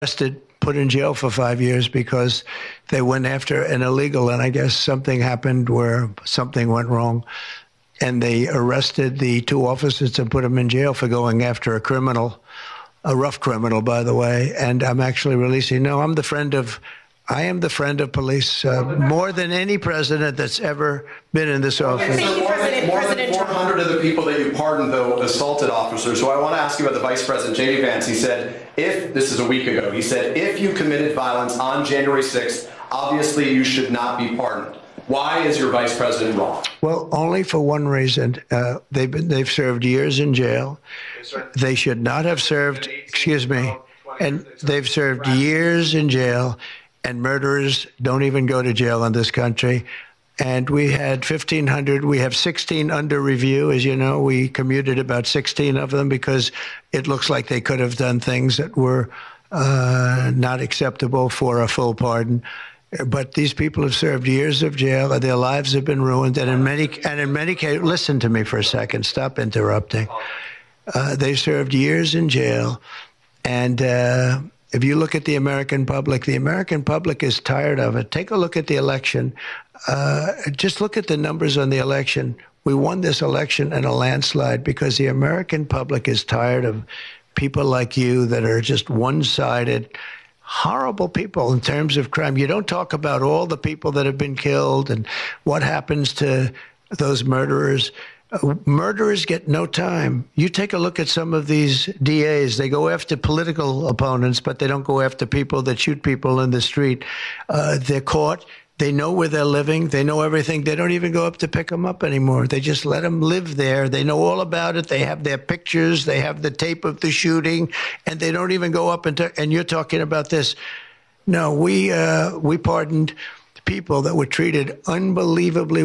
arrested, put in jail for 5 years because they went after an illegal, and I guess something happened where something went wrong, and they arrested the two officers and put them in jail for going after a criminal, a rough criminal, by the way. And I'm actually releasing. No, I am the friend of police more than any president that's ever been in this office. More than 400 of the people that you pardoned, though, assaulted officers. So I want to ask you about the Vice President, J.D. Vance. He said, this is a week ago, he said, if you committed violence on January 6th, obviously you should not be pardoned. Why is your Vice President wrong? Well, only for one reason. They've served years in jail. They should not have served, excuse me, and they've served years in jail. And murderers don't even go to jail in this country. And we had 1,500. We have 16 under review. As you know, we commuted about 16 of them because it looks like they could have done things that were not acceptable for a full pardon. But these people have served years of jail, and their lives have been ruined. And in many cases, listen to me for a second. Stop interrupting. They served years in jail, and if you look at the American public is tired of it. Take a look at the election. Just look at the numbers on the election. We won this election in a landslide because the American public is tired of people like you that are just one-sided, horrible people in terms of crime. You don't talk about all the people that have been killed and what happens to those murderers. Murderers get no time. You take a look at some of these DAs. They go after political opponents, but they don't go after people that shoot people in the street. They're caught. They know where they're living. They know everything. They don't even go up to pick them up anymore. They just let them live there. They know all about it. They have their pictures. They have the tape of the shooting, and they don't even go up and you're talking about this. No, we pardoned people that were treated unbelievably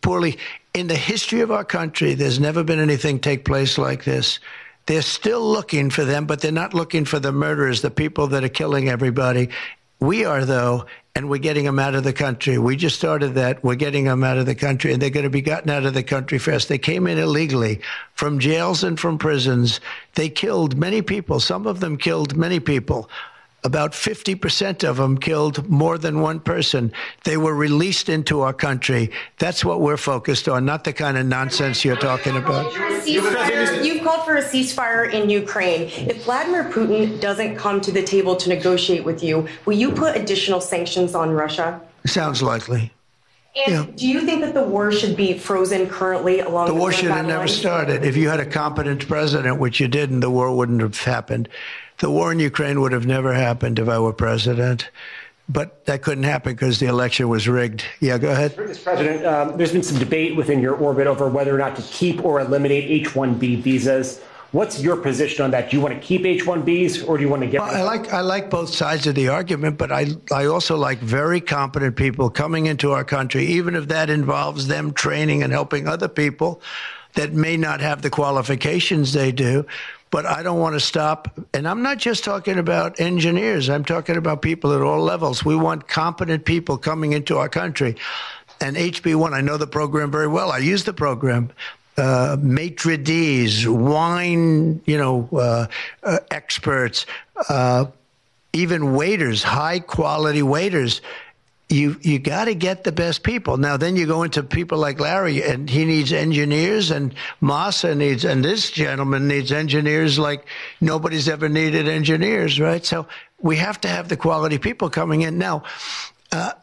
poorly. In the history of our country, there's never been anything take place like this. They're still looking for them, but they're not looking for the murderers, the people that are killing everybody. We are, though, and we're getting them out of the country. We just started that. We're getting them out of the country, and they're going to be gotten out of the country fast. They came in illegally from jails and from prisons. They killed many people. Some of them killed many people. About 50% of them killed more than one person. They were released into our country. That's what we're focused on, not the kind of nonsense you're talking about. You've called for a ceasefire in Ukraine. If Vladimir Putin doesn't come to the table to negotiate with you, will you put additional sanctions on Russia? Sounds likely. And do you think that the war should be frozen currently along the war should have never started. If you had a competent president, which you didn't, the war wouldn't have happened. The war in Ukraine would have never happened if I were president. But that couldn't happen because the election was rigged. Yeah, go ahead. Mr. President, there's been some debate within your orbit over whether or not to keep or eliminate H-1B visas. What's your position on that? Do you want to keep H-1Bs or do you want to get rid of them? I like both sides of the argument, but I also like very competent people coming into our country, even if that involves them training and helping other people that may not have the qualifications they do. But I don't want to stop. And I'm not just talking about engineers. I'm talking about people at all levels. We want competent people coming into our country. And HB1, I know the program very well. I use the program. Maitre d's, wine, experts, even waiters, high quality waiters. You got to get the best people. Now, then you go into people like Larry, and he needs engineers, and Massa needs, and this gentleman needs engineers like nobody's ever needed engineers, right? So we have to have the quality people coming in. Now,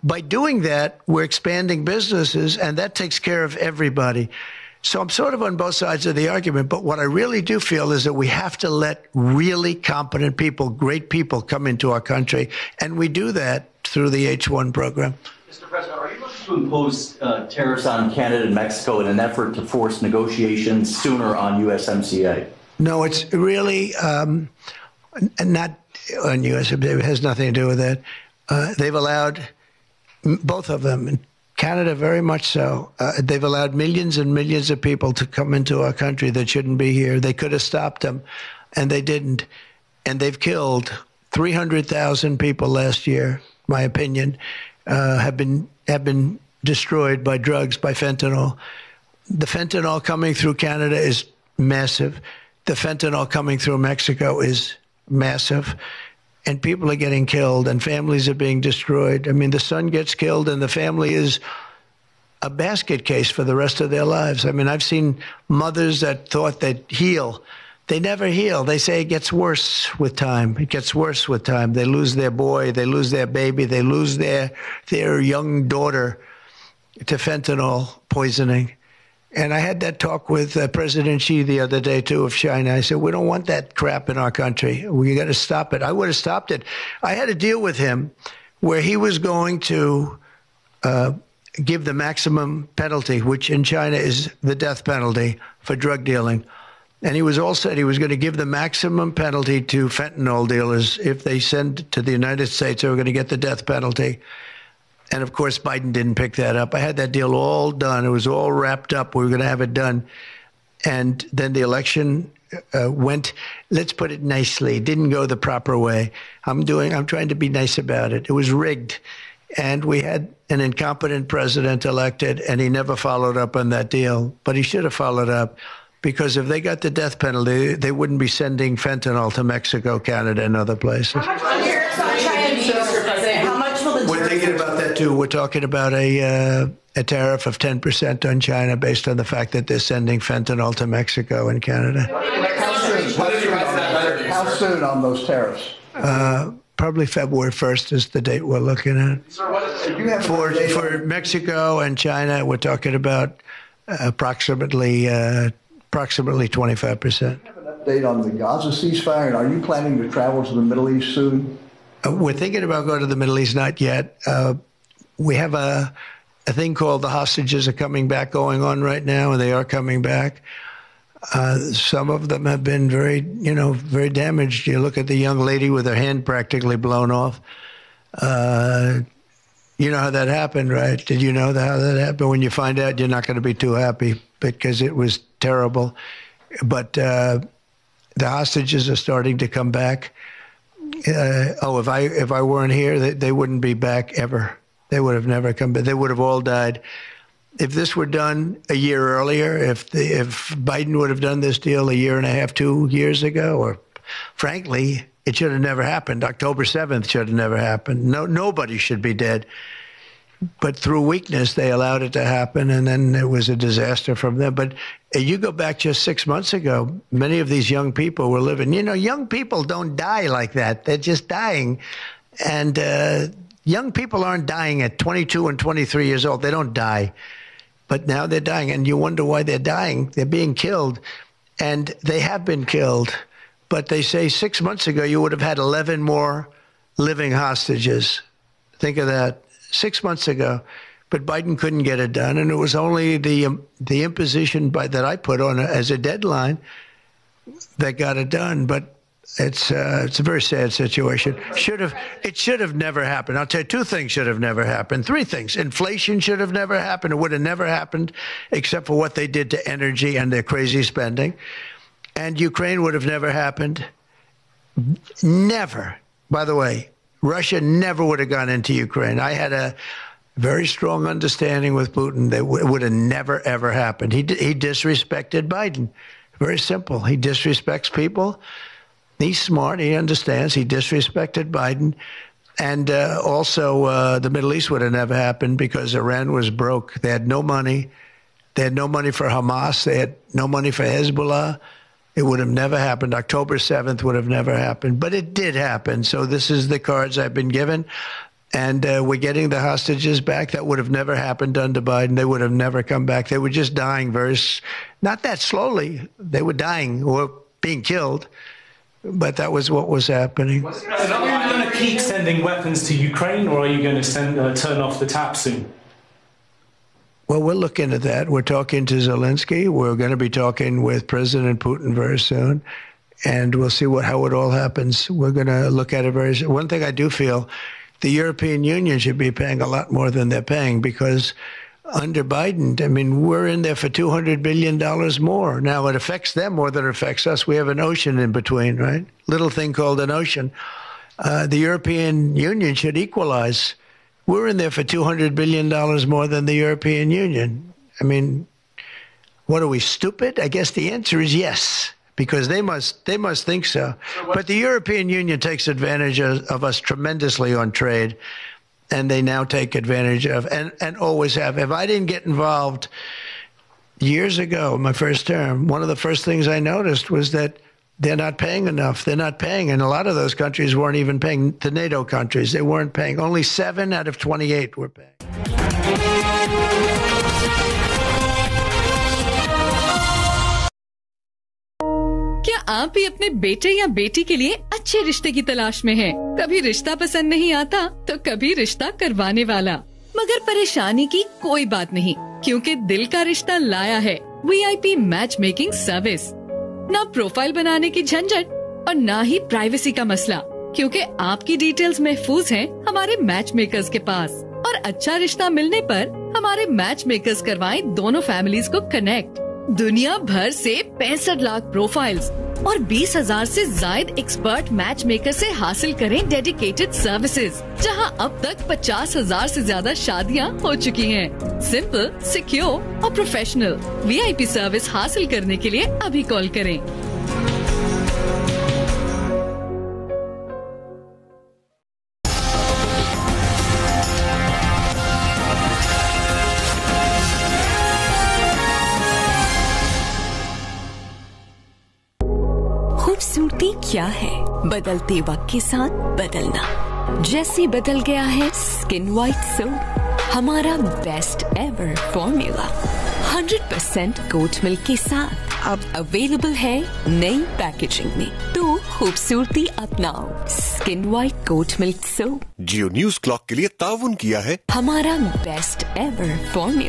by doing that, we're expanding businesses, and that takes care of everybody. So I'm sort of on both sides of the argument, but what I really do feel is that we have to let really competent people, great people come into our country, and we do that through the H-1 program. Mr. President, are you looking to impose tariffs on Canada and Mexico in an effort to force negotiations sooner on USMCA? No, it's really not on USMCA. It has nothing to do with that. They've allowed both of them. Canada, very much so. They've allowed millions and millions of people to come into our country that shouldn't be here. They could have stopped them, and they didn't. And they've killed 300,000 people last year, my opinion, have been destroyed by drugs, by fentanyl. The fentanyl coming through Canada is massive. The fentanyl coming through Mexico is massive. and people are getting killed and families are being destroyed. I mean, the son gets killed and the family is a basket case for the rest of their lives. I mean, I've seen mothers that thought they'd heal. They never heal. They say it gets worse with time. It gets worse with time. They lose their boy. They lose their baby. They lose their young daughter to fentanyl poisoning. And I had that talk with President Xi the other day, too, of China. I said, we don't want that crap in our country. We got to stop it. I would have stopped it. I had a deal with him where he was going to give the maximum penalty, which in China is the death penalty for drug dealing. And he was all said he was going to give the maximum penalty to fentanyl dealers. If they send to the United States, they were going to get the death penalty. And, of course, Biden didn't pick that up. I had that deal all done. It was all wrapped up. We were going to have it done. And then the election went, let's put it nicely, didn't go the proper way. I'm trying to be nice about it. It was rigged. And we had an incompetent president elected, and he never followed up on that deal. But he should have followed up, because if they got the death penalty, they wouldn't be sending fentanyl to Mexico, Canada, and other places. How much will tariffs on China be, Mr. President? How much will the We're thinking about that, too. We're talking about a tariff of 10% on China based on the fact that they're sending fentanyl to Mexico and Canada. How soon on those tariffs? Probably February 1st is the date we're looking at. For Mexico and China, we're talking about approximately 25%. Have an update on the Gaza ceasefire, and are you planning to travel to the Middle East soon? We're thinking about going to the Middle East, not yet. We have a thing called the hostages are coming back going on right now, and they are coming back. Some of them have been very damaged. You look at the young lady with her hand practically blown off. You know how that happened, right? Did you know how that happened? When you find out, you're not going to be too happy because it was terrible. But the hostages are starting to come back. If I weren't here, they wouldn't be back ever. They would have never come back. They would have all died. If this were done a year earlier, if Biden would have done this deal a year and a half, 2 years ago, or frankly, it should have never happened. October 7th should have never happened. Nobody should be dead. But through weakness, they allowed it to happen, and then it was a disaster from them. But you go back just 6 months ago, many of these young people were living. Young people don't die like that. They're just dying. And young people aren't dying at 22 and 23 years old. They don't die. But now they're dying, and you wonder why they're dying. They're being killed, and they have been killed. But they say 6 months ago you would have had 11 more living hostages. Think of that. 6 months ago. But Biden couldn't get it done, and it was only the imposition that I put on as a deadline that got it done. But it's a very sad situation. It should have never happened. I'll tell you, 2 things should have never happened. 3 things. Inflation should have never happened. It would have never happened except for what they did to energy and their crazy spending. And Ukraine would have never happened. Never. By the way, Russia never would have gone into Ukraine. I had a very strong understanding with Putin that it would have never, ever happened. He disrespected Biden. Very simple. He disrespects people. He's smart. He understands. He disrespected Biden. And also the Middle East would have never happened because Iran was broke. They had no money. They had no money for Hamas. They had no money for Hezbollah. It would have never happened. October 7th would have never happened. But it did happen. So this is the cards I've been given. And we're getting the hostages back. That would have never happened under Biden. They would have never come back. They were just dying not that slowly. They were dying or being killed. But that was what was happening. Are you going to keep sending weapons to Ukraine, or are you going to turn off the tap soon? Well, we're looking at that. We're talking to Zelensky. We're going to be talking with President Putin very soon. And we'll see how it all happens. We're going to look at it very soon. One thing I do feel, the European Union should be paying a lot more than they're paying because under Biden, I mean, we're in there for $200 billion more. Now, it affects them more than it affects us. We have an ocean in between, right? Little thing called an ocean. The European Union should equalize. We're in there for $200 billion more than the European Union. I mean, what are we, stupid? I guess the answer is yes, because they must think so. But the European Union takes advantage of us tremendously on trade, and they now take advantage of and always have. If I didn't get involved years ago, my first term, one of the first things I noticed was that they're not paying enough. They're not paying. And a lot of those countries weren't even paying. The NATO countries, they weren't paying. Only 7 out of 28 were paying. क्या आप भी अपने बेटे या बेटी के लिए अच्छे रिश्ते की तलाश में हैं? कभी रिश्ता पसंद नहीं आता तो कभी रिश्ता करवाने वाला, मगर परेशानी की कोई बात नहीं, क्योंकि दिल का रिश्ता लाया है VIP मैच मेकिंग सर्विस। ना प्रोफाइल बनाने की झंझट और ना ही प्राइवेसी का मसला, क्योंकि आपकी डिटेल्स महफूज हैं हमारे मैच मेकर्स के पास। और अच्छा रिश्ता मिलने पर हमारे मैच मेकर्स करवाएं दोनों फैमिलीज को कनेक्ट। दुनिया भर से 65 लाख प्रोफाइल्स और 20,000 से जायद एक्सपर्ट मैच मेकर से हासिल करें डेडिकेटेड सर्विसेज, जहां अब तक 50,000 से ज्यादा शादियां हो चुकी हैं। सिंपल, सिक्योर और प्रोफेशनल VIP सर्विस हासिल करने के लिए अभी कॉल करें। खूबसूरती क्या है? बदलते वक्त के साथ बदलना। जैसे बदल गया है स्किन वाइट सोप, हमारा best ever formula 100% goat milk के साथ अब अवेलेबल है नई पैकेजिंग में। तो खूबसूरती अपनाओ skin white goat milk soap. Geo News clock के लिए ताउन किया है हमारा बेस्ट एवर फॉर्मूला।